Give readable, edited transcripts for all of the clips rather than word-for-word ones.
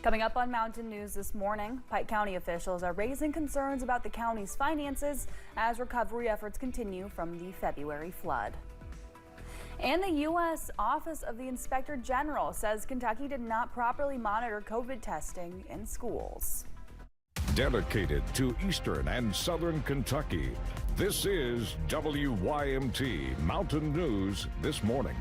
Coming up on Mountain News this morning, Pike County officials are raising concerns about the county's finances as recovery efforts continue from the February flood. And the U.S. Office of the Inspector General says Kentucky did not properly monitor COVID testing in schools. Dedicated to Eastern and Southern Kentucky, this is WYMT Mountain News this morning.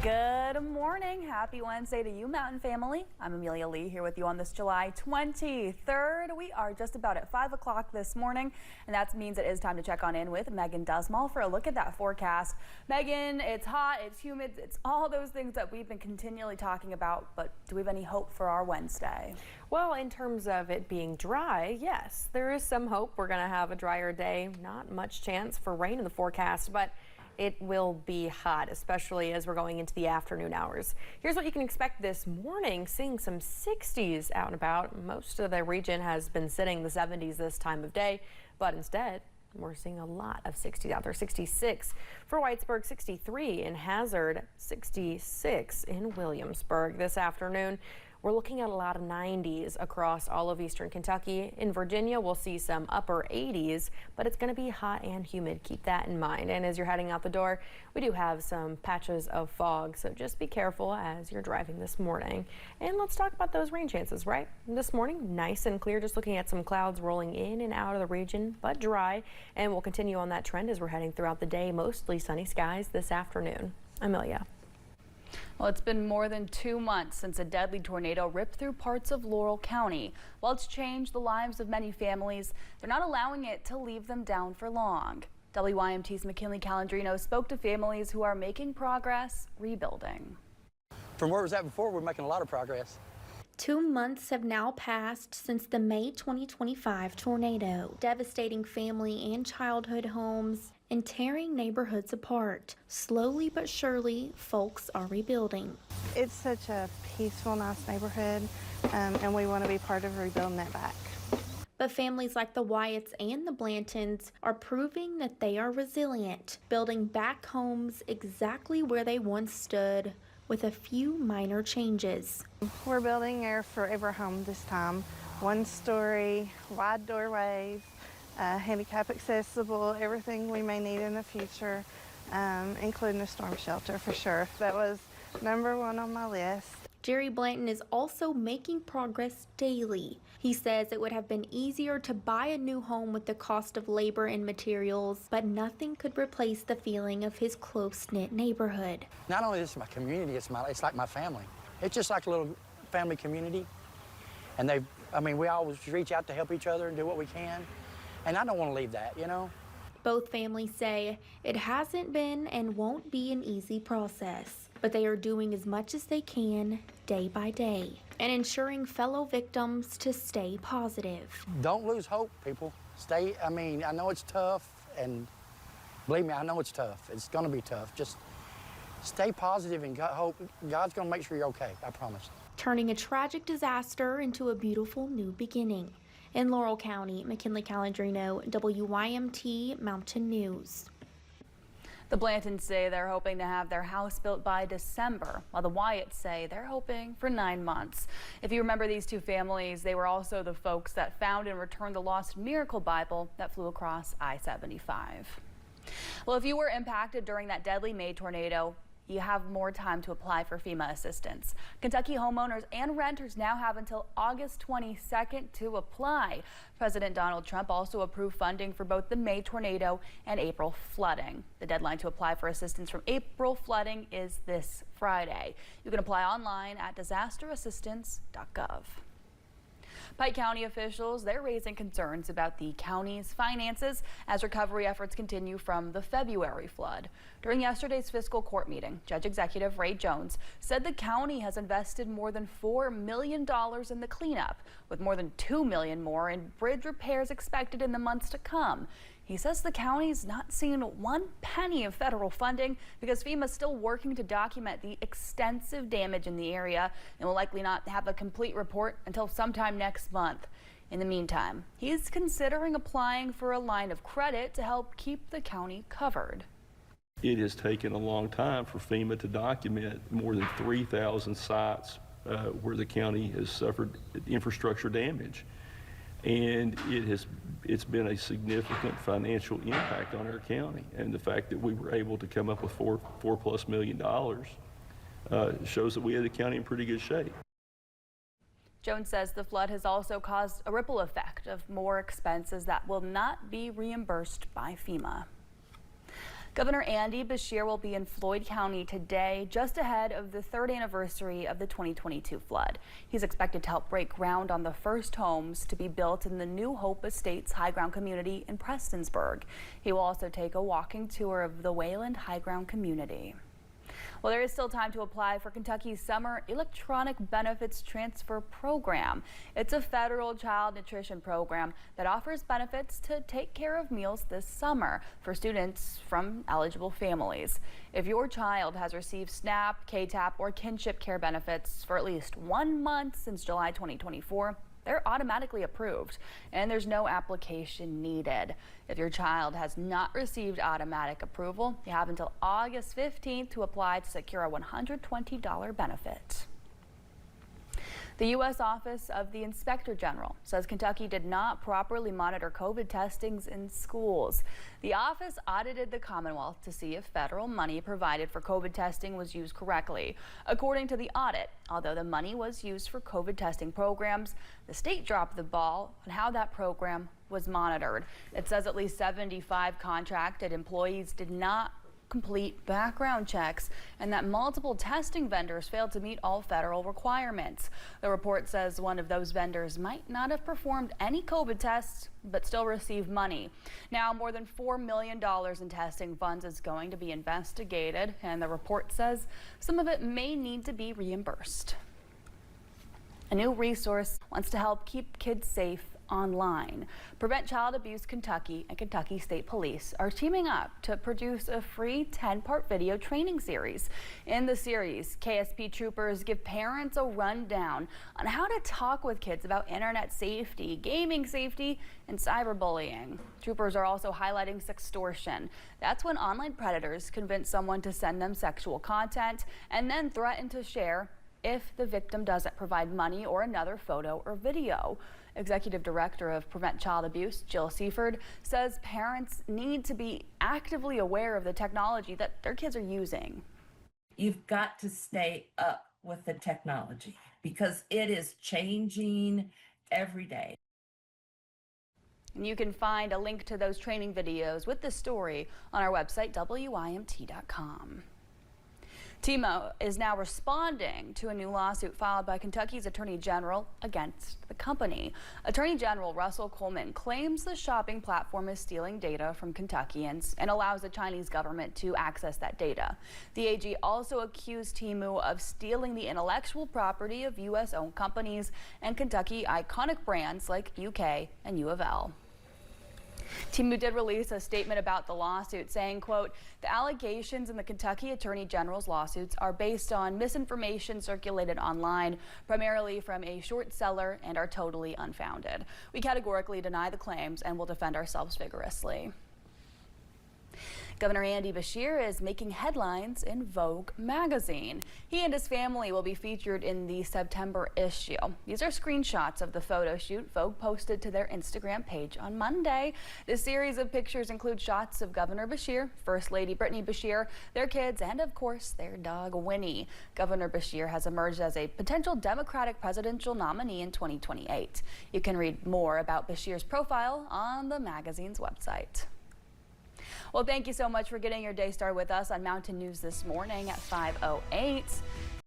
Good morning. Happy Wednesday to you, Mountain family. I'm Amelia Lee here with you on this July 23rd. We are just about at 5 o'clock this morning, and that means it is time to check on in with Megan Dusmal for a look at that forecast. Megan, it's hot, it's humid, it's all those things that we've been continually talking about, but do we have any hope for our Wednesday? Well, in terms of it being dry, yes, there is some hope. We're going to have a drier day. Not much chance for rain in the forecast, but it will be hot, especially as we're going into the afternoon hours. Here's what you can expect this morning, seeing some 60s out and about. Most of the region has been sitting the 70s this time of day, but instead, we're seeing a lot of 60s out there. 66 for Whitesburg, 63 in Hazard, 66 in Williamsburg. This afternoon, we're looking at a lot of 90s across all of eastern Kentucky. In Virginia, we'll see some upper 80s, but it's going to be hot and humid. Keep that in mind. And as you're heading out the door, we do have some patches of fog, so just be careful as you're driving this morning. And let's talk about those rain chances, right? This morning, nice and clear, just looking at some clouds rolling in and out of the region, but dry. And we'll continue on that trend as we're heading throughout the day. Mostly sunny skies this afternoon. Amelia. Well, it's been more than 2 months since a deadly tornado ripped through parts of Laurel County. While it's changed the lives of many families, they're not allowing it to leave them down for long. WYMT's McKinley Calandrino spoke to families who are making progress rebuilding. From where it was at before, we're making a lot of progress. 2 months have now passed since the May 2025 tornado, devastating family and childhood homes and tearing neighborhoods apart. Slowly but surely, folks are rebuilding. It's such a peaceful, nice neighborhood, and we want to be part of rebuilding that back. But families like the Wyatts and the Blantons are proving that they are resilient, building back homes exactly where they once stood, with a few minor changes. We're building our forever home this time. 1-story, wide doorways, handicap accessible, everything we may need in the future, including a storm shelter for sure. That was #1 on my list. Jerry Blanton is also making progress daily. He says it would have been easier to buy a new home with the cost of labor and materials, but nothing could replace the feeling of his close-knit neighborhood. Not only is this my community, it's like my family. It's just like a little family community. And we always reach out to help each other and do what we can. And I don't want to leave that, you know? Both families say it hasn't been and won't be an easy process, but they are doing as much as they can day by day and ensuring fellow victims to stay positive. Don't lose hope, people. I know it's tough, and believe me, I know it's tough. It's going to be tough. Just stay positive and hope. God's going to make sure you're okay, I promise. Turning a tragic disaster into a beautiful new beginning. In Laurel County, McKinley Calandrino, WYMT Mountain News. The Blantons say they're hoping to have their house built by December, while the Wyatts say they're hoping for 9 months. If you remember these two families, they were also the folks that found and returned the lost Miracle Bible that flew across I-75. Well, if you were impacted during that deadly May tornado, you have more time to apply for FEMA assistance. Kentucky homeowners and renters now have until August 22nd to apply. President Donald Trump also approved funding for both the May tornado and April flooding. The deadline to apply for assistance from April flooding is this Friday. You can apply online at disasterassistance.gov. Pike County officials, they're raising concerns about the county's finances as recovery efforts continue from the February flood. During yesterday's fiscal court meeting, Judge Executive Ray Jones said the county has invested more than $4 million in the cleanup, with more than $2 million more in bridge repairs expected in the months to come. He says the county's not seen 1 penny of federal funding because FEMA is still working to document the extensive damage in the area and will likely not have a complete report until sometime next month. In the meantime, he's considering applying for a line of credit to help keep the county covered. It has taken a long time for FEMA to document more than 3,000 sites where the county has suffered infrastructure damage. And it's been a significant financial impact on our county. And the fact that we were able to come up with $4+ million shows that we had the county in pretty good shape. Jones says the flood has also caused a ripple effect of more expenses that will not be reimbursed by FEMA. Governor Andy Beshear will be in Floyd County today, just ahead of the 3rd anniversary of the 2022 flood. He's expected to help break ground on the first homes to be built in the New Hope Estates High Ground community in Prestonsburg. He will also take a walking tour of the Wayland High Ground community. Well, there is still time to apply for Kentucky's Summer Electronic Benefits Transfer Program. It's a federal child nutrition program that offers benefits to take care of meals this summer for students from eligible families. If your child has received SNAP, KTAP, or kinship care benefits for at least 1 month since July 2024, they're automatically approved and there's no application needed. If your child has not received automatic approval, you have until August 15th to apply to secure a $120 benefit. The U.S. Office of the Inspector General says Kentucky did not properly monitor COVID testings in schools. The office audited the Commonwealth to see if federal money provided for COVID testing was used correctly. According to the audit, although the money was used for COVID testing programs, the state dropped the ball on how that program was monitored. It says at least 75 contracted employees did not complete background checks and that multiple testing vendors failed to meet all federal requirements. The report says one of those vendors might not have performed any COVID tests but still received money. Now more than $4 million in testing funds is going to be investigated, and the report says some of it may need to be reimbursed. A new resource wants to help keep kids safe online. Prevent Child Abuse Kentucky and Kentucky State Police are teaming up to produce a free 10-part video training series. In the series, KSP troopers give parents a rundown on how to talk with kids about internet safety, gaming safety, and cyberbullying. Troopers are also highlighting sextortion. That's when online predators convince someone to send them sexual content and then threaten to share if the victim doesn't provide money or another photo or video. Executive Director of Prevent Child Abuse, Jill Seaford, says parents need to be actively aware of the technology that their kids are using. You've got to stay up with the technology because it is changing every day. And you can find a link to those training videos with this story on our website, WYMT.com. TMO is now responding to a new lawsuit filed by Kentucky's Attorney General against the company. Attorney General Russell Coleman claims the shopping platform is stealing data from Kentuckians and allows the Chinese government to access that data. The AG also accused TMO of stealing the intellectual property of U.S.-owned companies and Kentucky iconic brands like UK and U of L. TMO did release a statement about the lawsuit saying, quote, "The allegations in the Kentucky Attorney General's lawsuits are based on misinformation circulated online, primarily from a short seller, and are totally unfounded. We categorically deny the claims and will defend ourselves vigorously." Governor Andy Beshear is making headlines in Vogue magazine. He and his family will be featured in the September issue. These are screenshots of the photo shoot Vogue posted to their Instagram page on Monday. This series of pictures include shots of Governor Beshear, First Lady Brittany Beshear, their kids, and of course their dog Winnie. Governor Beshear has emerged as a potential Democratic presidential nominee in 2028. You can read more about Beshear's profile on the magazine's website. Well, thank you so much for getting your day started with us on Mountain News this morning at 5:08.